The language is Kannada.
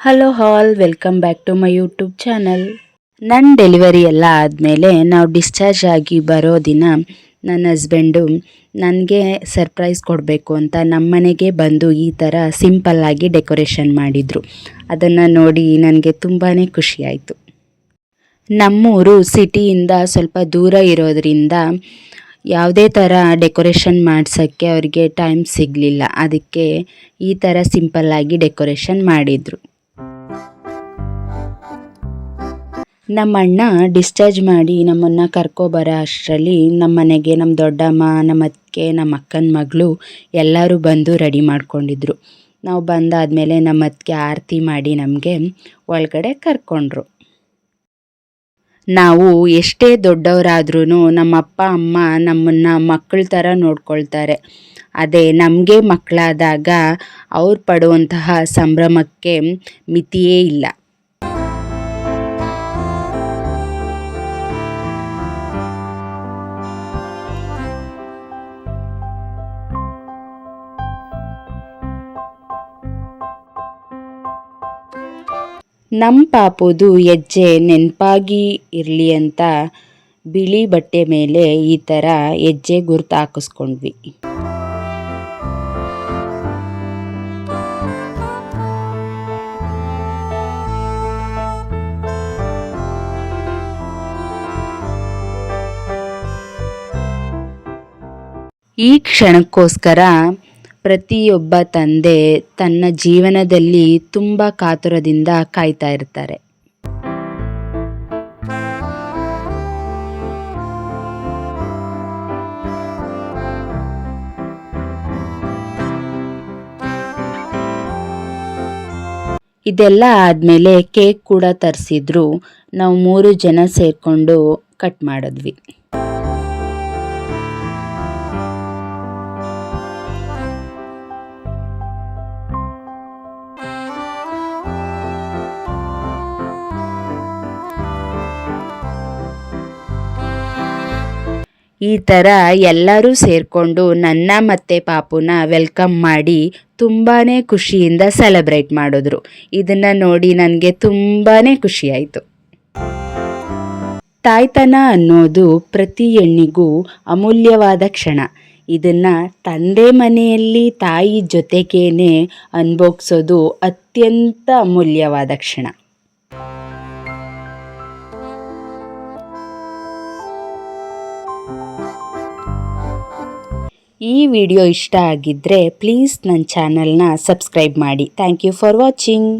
Hello all, welcome back to my YouTube channel. ನನ್ನ ಡೆಲಿವರಿ ಎಲ್ಲ ಆದಮೇಲೆ ನಾವು ಡಿಸ್ಚಾರ್ಜ್ ಆಗಿ ಬರೋ ದಿನ ನನ್ನ ಹಸ್ಬೆಂಡು ನನಗೆ ಸರ್ಪ್ರೈಸ್ ಕೊಡಬೇಕು ಅಂತ ನಮ್ಮ ಮನೆಗೆ ಬಂದು ಈ ಥರ ಸಿಂಪಲ್ಲಾಗಿ ಡೆಕೋರೇಷನ್ ಮಾಡಿದರು. ಅದನ್ನು ನೋಡಿ ನನಗೆ ತುಂಬಾ ಖುಷಿಯಾಯಿತು. ನಮ್ಮೂರು ಸಿಟಿಯಿಂದ ಸ್ವಲ್ಪ ದೂರ ಇರೋದರಿಂದ ಯಾವುದೇ ಥರ ಡೆಕೋರೇಷನ್ ಮಾಡ್ಸೋಕ್ಕೆ ಅವರಿಗೆ ಟೈಮ್ ಸಿಗಲಿಲ್ಲ. ಅದಕ್ಕೆ ಈ ಥರ ಸಿಂಪಲ್ಲಾಗಿ ಡೆಕೋರೇಷನ್ ಮಾಡಿದರು. ನಮ್ಮ ಅಣ್ಣ ಡಿಸ್ಚಾರ್ಜ್ ಮಾಡಿ ನಮ್ಮನ್ನು ಕರ್ಕೊಬರೋ ಅಷ್ಟರಲ್ಲಿ ನಮ್ಮ ಮನೆಗೆ ನಮ್ಮ ದೊಡ್ಡಮ್ಮ, ನಮ್ಮ ಅತ್ತಿಗೆ, ನಮ್ಮ ಅಕ್ಕನ ಮಗಳು ಎಲ್ಲರೂ ಬಂದು ರೆಡಿ ಮಾಡ್ಕೊಂಡಿದ್ರು. ನಾವು ಬಂದಾದಮೇಲೆ ನಮ್ಮ ಅತ್ತಿಗೆ ಆರತಿ ಮಾಡಿ ನಮಗೆ ಒಳಗಡೆ ಕರ್ಕೊಂಡ್ರು. ನಾವು ಎಷ್ಟೇ ದೊಡ್ಡವರಾದ್ರೂ ನಮ್ಮ ಅಪ್ಪ ಅಮ್ಮ ನಮ್ಮನ್ನು ಮಕ್ಕಳ ಥರ ನೋಡ್ಕೊಳ್ತಾರೆ. ಅದೇ ನಮಗೆ ಮಕ್ಕಳಾದಾಗ ಅವ್ರು ಪಡುವಂತಹ ಸಂಭ್ರಮಕ್ಕೆ ಮಿತಿಯೇ ಇಲ್ಲ. ನಮ್ಮ ಪಾಪುದು ಹೆಜ್ಜೆ ನೆನಪಾಗಿ ಇರಲಿ ಅಂತ ಬಿಳಿ ಬಟ್ಟೆ ಮೇಲೆ ಈ ಥರ ಹೆಜ್ಜೆ ಗುರುತು ಹಾಕಿಸ್ಕೊಂಡ್ವಿ. ಈ ಕ್ಷಣಕ್ಕೋಸ್ಕರ ಪ್ರತಿಯೊಬ್ಬ ತಂದೆ ತನ್ನ ಜೀವನದಲ್ಲಿ ತುಂಬ ಕಾತುರದಿಂದ ಕಾಯ್ತಾ ಇರ್ತಾರೆ. ಇದೆಲ್ಲ ಆದಮೇಲೆ ಕೇಕ್ ಕೂಡ ತರಿಸಿದ್ರು. ನಾವು 3 ಜನ ಸೇರಿಕೊಂಡು ಕಟ್ ಮಾಡಿದ್ವಿ. ಈ ಥರ ಎಲ್ಲರೂ ಸೇರಿಕೊಂಡು ನನ್ನ ಮತ್ತು ಪಾಪುನ ವೆಲ್ಕಮ್ ಮಾಡಿ ತುಂಬಾ ಖುಷಿಯಿಂದ ಸೆಲೆಬ್ರೇಟ್ ಮಾಡಿದ್ರು. ಇದನ್ನು ನೋಡಿ ನನಗೆ ತುಂಬಾ ಖುಷಿಯಾಯಿತು. ತಾಯ್ತನ ಅನ್ನೋದು ಪ್ರತಿ ಹೆಣ್ಣಿಗೂ ಅಮೂಲ್ಯವಾದ ಕ್ಷಣ. ಇದನ್ನು ತಂದೆ ಮನೆಯಲ್ಲಿ ತಾಯಿ ಜೊತೆಗೇನೆ ಅನುಭವಿಸೋದು ಅತ್ಯಂತ ಅಮೂಲ್ಯವಾದ ಕ್ಷಣ. ಈ ವಿಡಿಯೋ ಇಷ್ಟ ಆಗಿದ್ದರೆ ಪ್ಲೀಸ್ ನನ್ನ ಚಾನಲ್ನ ಸಬ್ಸ್ಕ್ರೈಬ್ ಮಾಡಿ. Thank you for watching.